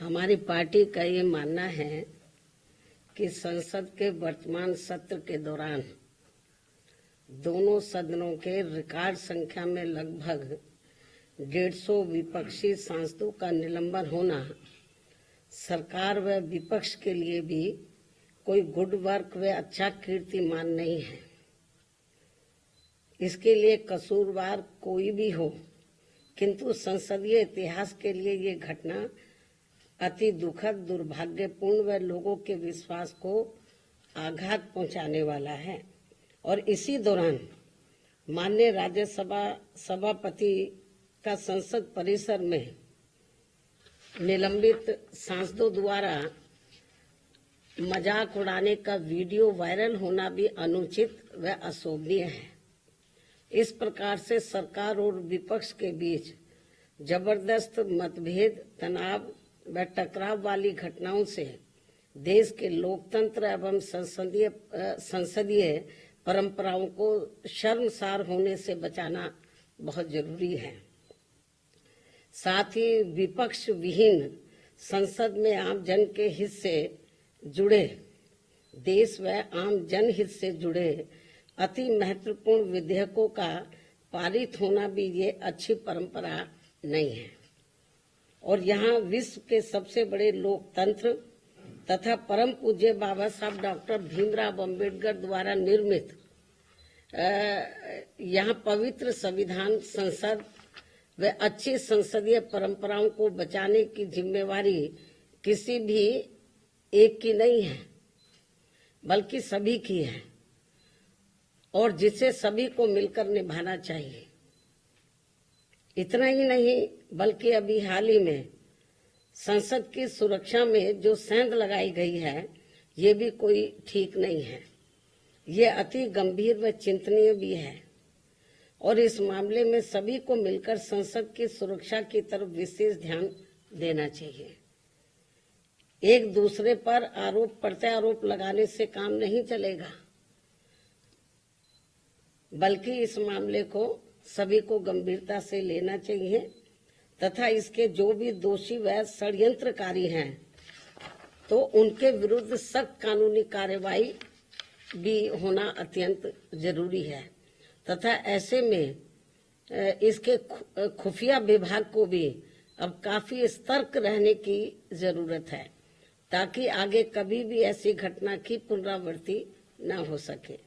हमारी पार्टी का ये मानना है कि संसद के वर्तमान सत्र के दौरान दोनों सदनों के रिकॉर्ड संख्या में लगभग 150 विपक्षी सांसदों का निलंबन होना सरकार व विपक्ष के लिए भी कोई गुड वर्क व अच्छा कीर्तिमान नहीं है। इसके लिए कसूरवार कोई भी हो, किंतु संसदीय इतिहास के लिए ये घटना अति दुखद, दुर्भाग्यपूर्ण व लोगों के विश्वास को आघात पहुंचाने वाला है। और इसी दौरान माननीय राज्यसभा सभापति का संसद परिसर में निलंबित सांसदों द्वारा मजाक उड़ाने का वीडियो वायरल होना भी अनुचित व अशोभनीय है। इस प्रकार से सरकार और विपक्ष के बीच जबरदस्त मतभेद, तनाव व टकराव वाली घटनाओं से देश के लोकतंत्र एवं संसदीय परंपराओं को शर्मसार होने से बचाना बहुत जरूरी है। साथ ही विपक्ष विहीन संसद में आम जन के हित से जुड़े, देश व आम जनहित से जुड़े अति महत्वपूर्ण विधेयकों का पारित होना भी ये अच्छी परंपरा नहीं है। और यहाँ विश्व के सबसे बड़े लोकतंत्र तथा परम पूज्य बाबा साहब डॉक्टर भीमराव अंबेडकर द्वारा निर्मित यहाँ पवित्र संविधान, संसद व अच्छी संसदीय परंपराओं को बचाने की जिम्मेवारी किसी भी एक की नहीं है, बल्कि सभी की है और जिसे सभी को मिलकर निभाना चाहिए। इतना ही नहीं, बल्कि अभी हाल ही में संसद की सुरक्षा में जो सेंध लगाई गई है, ये भी कोई ठीक नहीं है। ये अति गंभीर व चिंतनीय भी है और इस मामले में सभी को मिलकर संसद की सुरक्षा की तरफ विशेष ध्यान देना चाहिए। एक दूसरे पर आरोप प्रत्यारोप लगाने से काम नहीं चलेगा, बल्कि इस मामले को सभी को गंभीरता से लेना चाहिए तथा इसके जो भी दोषी व षड्यंत्रकारी हैं तो उनके विरुद्ध सख्त कानूनी कार्रवाई भी होना अत्यंत जरूरी है तथा ऐसे में इसके खुफिया विभाग को भी अब काफी सतर्क रहने की जरूरत है ताकि आगे कभी भी ऐसी घटना की पुनरावृत्ति न हो सके।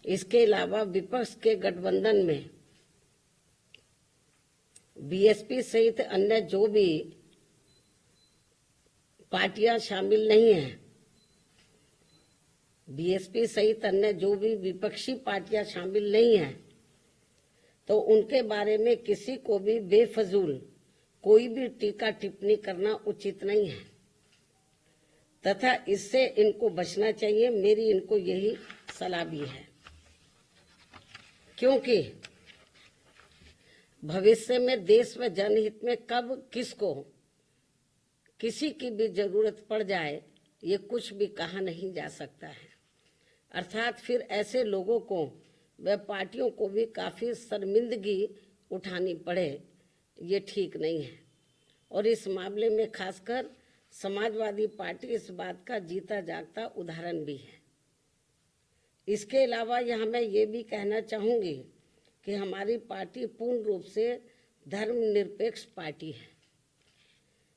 इसके अलावा विपक्ष के गठबंधन में बीएसपी सहित अन्य जो भी पार्टियां शामिल नहीं हैं, बीएसपी सहित अन्य जो भी विपक्षी पार्टियां शामिल नहीं हैं, तो उनके बारे में किसी को भी बेफजूल कोई भी टीका टिप्पणी करना उचित नहीं है तथा इससे इनको बचना चाहिए। मेरी इनको यही सलाह भी है, क्योंकि भविष्य में देश व जनहित में कब किसको किसी की भी जरूरत पड़ जाए, ये कुछ भी कहा नहीं जा सकता है। अर्थात फिर ऐसे लोगों को व पार्टियों को भी काफी शर्मिंदगी उठानी पड़े, ये ठीक नहीं है। और इस मामले में खासकर समाजवादी पार्टी इस बात का जीता जागता उदाहरण भी है। इसके अलावा यहाँ मैं ये भी कहना चाहूंगी कि हमारी पार्टी पूर्ण रूप से धर्मनिरपेक्ष पार्टी है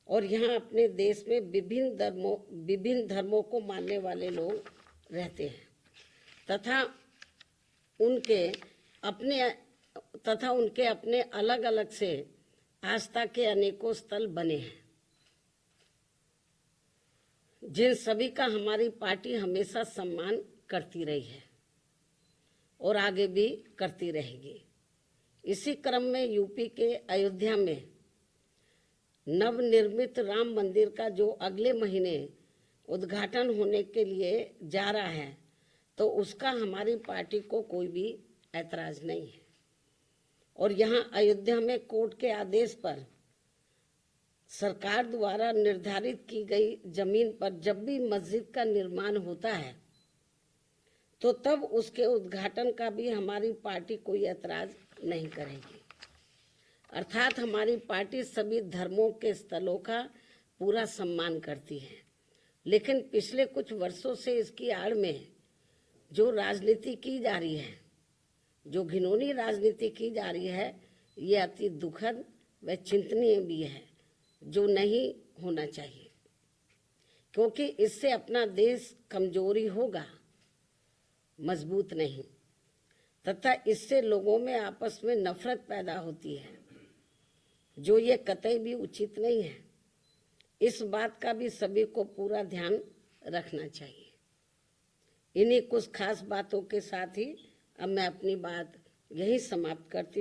और यहाँ अपने देश में विभिन्न धर्मों को मानने वाले लोग रहते हैं तथा उनके अपने अलग अलग से आस्था के अनेकों स्थल बने हैं, जिन सभी का हमारी पार्टी हमेशा सम्मान करती रही है और आगे भी करती रहेगी। इसी क्रम में यूपी के अयोध्या में नवनिर्मित राम मंदिर का जो अगले महीने उद्घाटन होने के लिए जा रहा है, तो उसका हमारी पार्टी को कोई भी ऐतराज नहीं है। और यहाँ अयोध्या में कोर्ट के आदेश पर सरकार द्वारा निर्धारित की गई जमीन पर जब भी मस्जिद का निर्माण होता है, तो तब उसके उद्घाटन का भी हमारी पार्टी कोई ऐतराज नहीं करेगी। अर्थात हमारी पार्टी सभी धर्मों के स्थलों का पूरा सम्मान करती हैं, लेकिन पिछले कुछ वर्षों से इसकी आड़ में जो राजनीति की जा रही है, जो घिनौनी राजनीति की जा रही है, ये अति दुखद व चिंतनीय भी है, जो नहीं होना चाहिए, क्योंकि इससे अपना देश कमजोरी होगा, मजबूत नहीं, तथा इससे लोगों में आपस में नफरत पैदा होती है, जो ये कतई भी उचित नहीं है। इस बात का भी सभी को पूरा ध्यान रखना चाहिए। इन्हीं कुछ खास बातों के साथ ही अब मैं अपनी बात यही समाप्त करती हूँ।